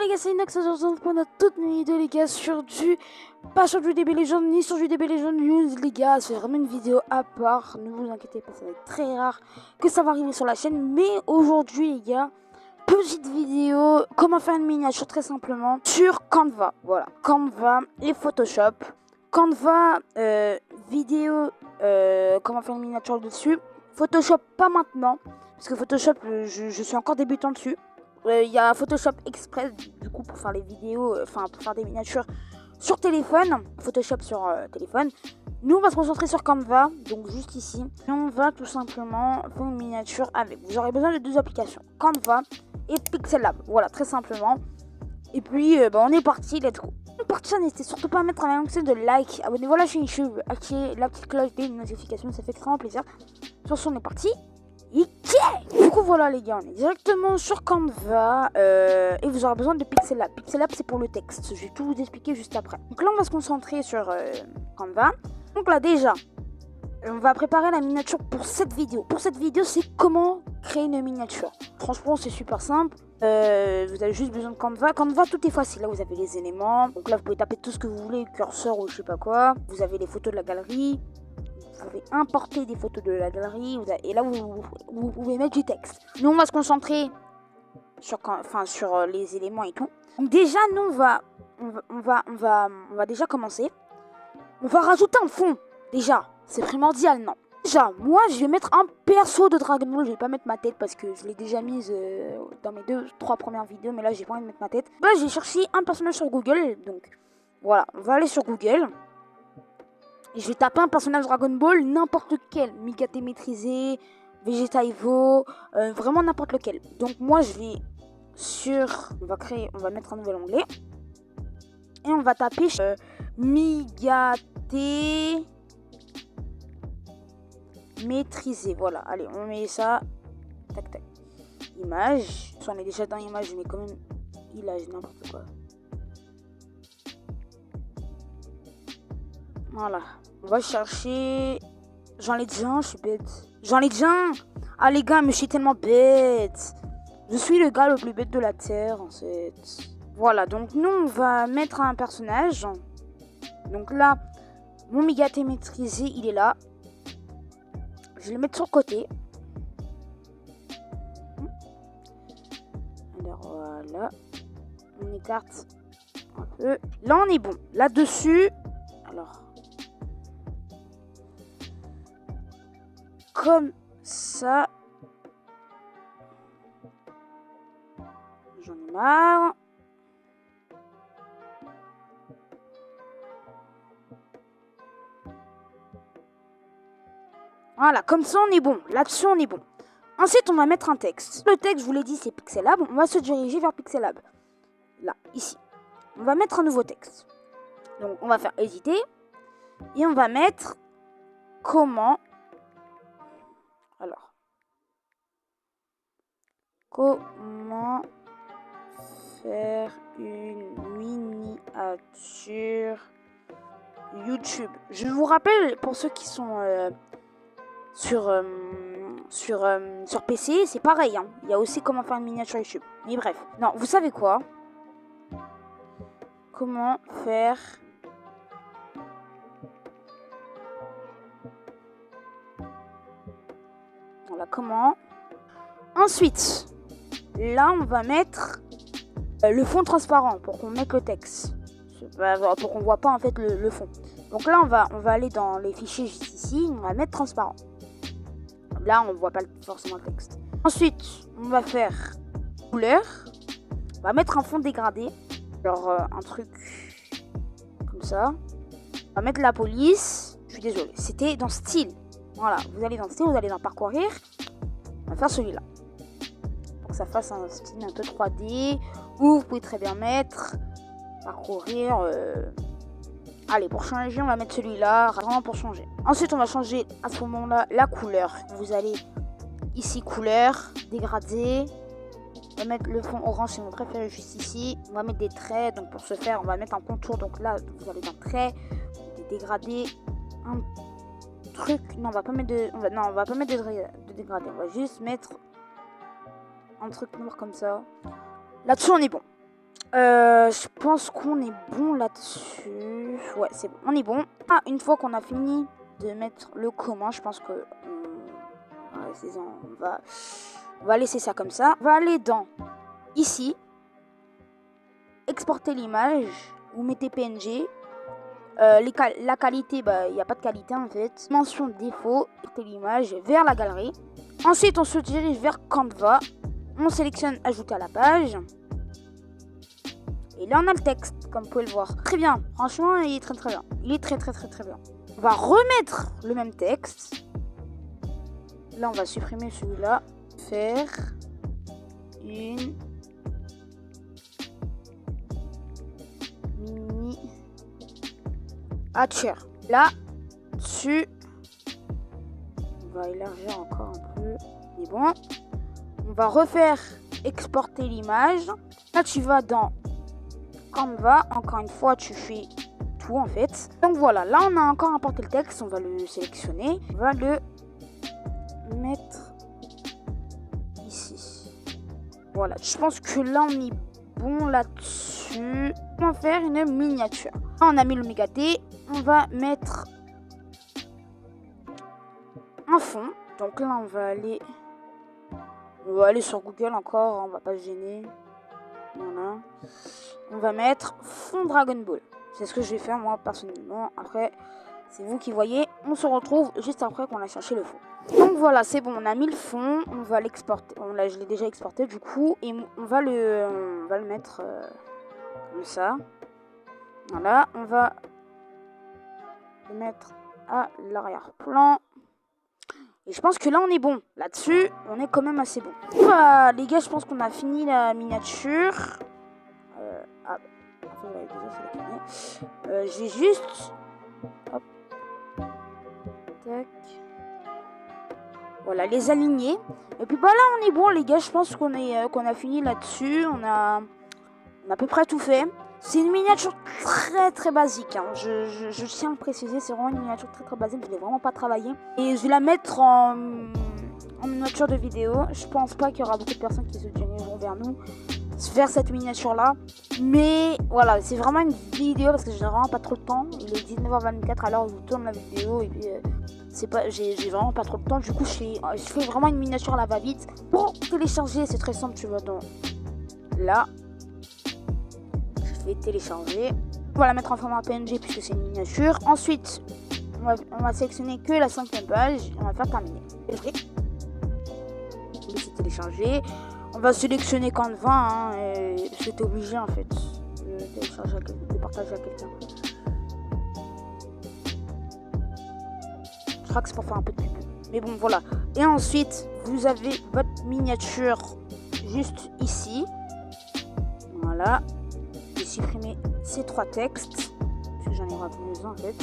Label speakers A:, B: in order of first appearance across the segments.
A: les gars, c'est Inox, aujourd'hui on a toute une idée les gars sur pas sur du DB Legends ni sur du DB Legends News les gars, c'est vraiment une vidéo à part, ne vous inquiétez pas, ça va être très rare que ça va arriver sur la chaîne, mais aujourd'hui les gars, petite vidéo, comment faire une miniature très simplement sur Canva, voilà, Canva et Photoshop, Canva, vidéo, comment faire une miniature dessus, Photoshop pas maintenant, parce que Photoshop, je suis encore débutant dessus. Il y a Photoshop Express du coup pour faire les vidéos, pour faire des miniatures sur téléphone, Photoshop sur téléphone. Nous on va se concentrer sur Canva, donc juste ici. Et on va tout simplement faire une miniature avec. Vous aurez besoin de deux applications, Canva et Pixel Lab. Voilà, très simplement. Et puis on est parti, let's go. Pour ça, n'hésitez surtout pas à mettre un maximum de like, abonnez-vous à la chaîne YouTube, activez la petite cloche des notifications, ça fait extrêmement plaisir. Sur ce, on est parti. Du coup voilà les gars, on est directement sur Canva et vous aurez besoin de Pixel Lab. Pixel Lab c'est pour le texte, je vais tout vous expliquer juste après. Donc là on va se concentrer sur Canva. Donc là déjà, on va préparer la miniature pour cette vidéo. Pour cette vidéo c'est comment créer une miniature. Franchement c'est super simple, vous avez juste besoin de Canva. Canva tout est facile, là vous avez les éléments. Donc là vous pouvez taper tout ce que vous voulez, curseur ou je sais pas quoi. Vous avez les photos de la galerie. Vous pouvez importer des photos de la galerie et là vous pouvez mettre du texte. Nous on va se concentrer sur, sur les éléments et tout. Donc déjà nous on va déjà commencer. On va rajouter un fond. Déjà c'est primordial non. Déjà moi je vais mettre un perso de Dragon Ball. Je vais pas mettre ma tête parce que je l'ai déjà mise dans mes 2-3 premières vidéos. Mais là j'ai pas envie de mettre ma tête. Là j'ai cherché un personnage sur Google. Donc voilà, on va aller sur Google. Et je vais taper un personnage Dragon Ball, n'importe lequel, Migate maîtrisé, Vegeta Evo, vraiment n'importe lequel. Donc moi je vais sur, on va mettre un nouvel onglet et on va taper Migate maîtrisé. Voilà, allez on met ça, tac tac, image. On est déjà dans l'image mais quand même image n'importe quoi. Voilà, on va chercher. J'en ai déjà un, je suis bête. J'en ai déjà un. Ah les gars, mais je suis tellement bête. Je suis le gars le plus bête de la terre en fait. Voilà, donc nous on va mettre un personnage. Donc là, mon Migate maîtrisé, il est là. Je vais le mettre sur le côté. Alors voilà, on écarte un peu. Là on est bon. Là-dessus, alors. Comme ça. J'en ai marre. Voilà, comme ça on est bon. Là-dessus on est bon. Ensuite on va mettre un texte. Le texte, je vous l'ai dit, c'est Pixel Lab. On va se diriger vers Pixel Lab. Là, ici. On va mettre un nouveau texte. Donc on va faire éditer. Et on va mettre comment. Alors, comment faire une miniature YouTube. Je vous rappelle, pour ceux qui sont sur PC, c'est pareil. Hein. Il y a aussi comment faire une miniature YouTube. Mais bref, non, vous savez quoi? Comment faire... Voilà, comment. Ensuite, là, on va mettre le fond transparent pour qu'on mette le texte. Pour qu'on voit pas en fait le fond. Donc là, on va aller dans les fichiers juste ici. On va mettre transparent. Là, on voit pas forcément le texte. Ensuite, on va faire couleur. On va mettre un fond dégradé. Genre un truc comme ça. On va mettre la police. Je suis désolée. C'était dans style. Voilà, vous allez dans style, vous allez dans parcourir. On va faire celui-là. Pour que ça fasse un style un peu 3D. Ou vous pouvez très bien mettre parcourir. Allez, pour changer, on va mettre celui-là. Vraiment pour changer. Ensuite, on va changer à ce moment-là la couleur. Vous allez ici, couleur, dégradé. On va mettre le fond orange, c'est mon préféré juste ici. On va mettre des traits. Donc pour ce faire, on va mettre un contour. Donc là, vous allez dans trait, des dégradés, un truc. Non, on va pas mettre de. On va pas mettre de dégradé. On va juste mettre un truc noir comme ça. Là-dessus, on est bon. Je pense qu'on est bon là-dessus. Ouais, c'est bon, on est bon. Ah, une fois qu'on a fini de mettre le comment, je pense que on va laisser ça comme ça. On va aller dans ici, exporter l'image. Vous mettez PNG. La qualité, il n'y a pas de qualité en fait. Mention défaut, exporter l'image vers la galerie. Ensuite, on se dirige vers Canva. On sélectionne ajouter à la page. Et là, on a le texte, comme vous pouvez le voir. Très bien. Franchement, il est très bien. Il est très bien. On va remettre le même texte. Là, on va supprimer celui-là. Faire une miniature. Là, dessus, on va élargir encore un peu. C'est bon. On va refaire exporter l'image. Là, tu vas dans Canva. Encore une fois, tu fais tout en fait. Donc voilà, là, on a encore importé le texte. On va le sélectionner. On va le mettre ici. Voilà, je pense que là, on est bon là-dessus. On va faire une miniature. Là, on a mis l'Oméga D. On va mettre un fond. Donc là, on va aller sur Google encore, on va pas se gêner. Voilà. On va mettre fond Dragon Ball. C'est ce que je vais faire moi personnellement. Après, c'est vous qui voyez. On se retrouve juste après qu'on a cherché le fond. Donc voilà, c'est bon, on a mis le fond. On va l'exporter. Je l'ai déjà exporté du coup. Et on va le mettre comme ça. Voilà, on va le mettre à l'arrière-plan. Et je pense que là, on est bon. Là-dessus, on est quand même assez bon. Voilà, les gars, je pense qu'on a fini la miniature. J'ai juste... Hop. Tac. Voilà, les aligner. Et puis, bah là, on est bon, les gars. Je pense qu'on a fini là-dessus. On a à peu près tout fait. C'est une miniature très basique. Hein. Je tiens à le préciser, c'est vraiment une miniature très basique. Je ne l'ai vraiment pas travaillé. Et je vais la mettre en miniature de vidéo. Je pense pas qu'il y aura beaucoup de personnes qui se dirigeront vers nous, vers cette miniature-là. Mais voilà, c'est vraiment une vidéo parce que j'ai vraiment pas trop de temps. Il est 19h24 alors je vous tourne la vidéo. Et puis, j'ai vraiment pas trop de temps. Du coup, je fais vraiment une miniature à la va-vite. Pour télécharger, c'est très simple. Tu vas dans là. Télécharger. On va la mettre en format PNG puisque c'est une miniature. Ensuite, on va sélectionner que la 5e page. On va faire terminer. On laisser télécharger. On va sélectionner Canva. Hein, c'est obligé en fait de télécharger, de partager à quelqu'un. Je crois que c'est pour faire un peu de pub. Mais bon, voilà. Et ensuite, vous avez votre miniature juste ici. Voilà. Supprimer ces 3 textes parce que j'en ai raté en fait.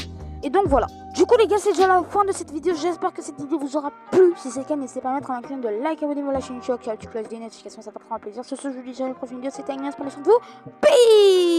A: Et donc voilà, du coup les gars, c'est déjà la fin de cette vidéo. J'espère que cette vidéo vous aura plu. Si c'est le cas, n'hésitez pas à mettre un maximum de like, abonnez-vous à la chaîne YouTube, activez la cloche des notifications, ça fera un plaisir. Sur ce, je vous dis à la prochaine vidéo. C'était Agnès, prenez soin de vous. Peace.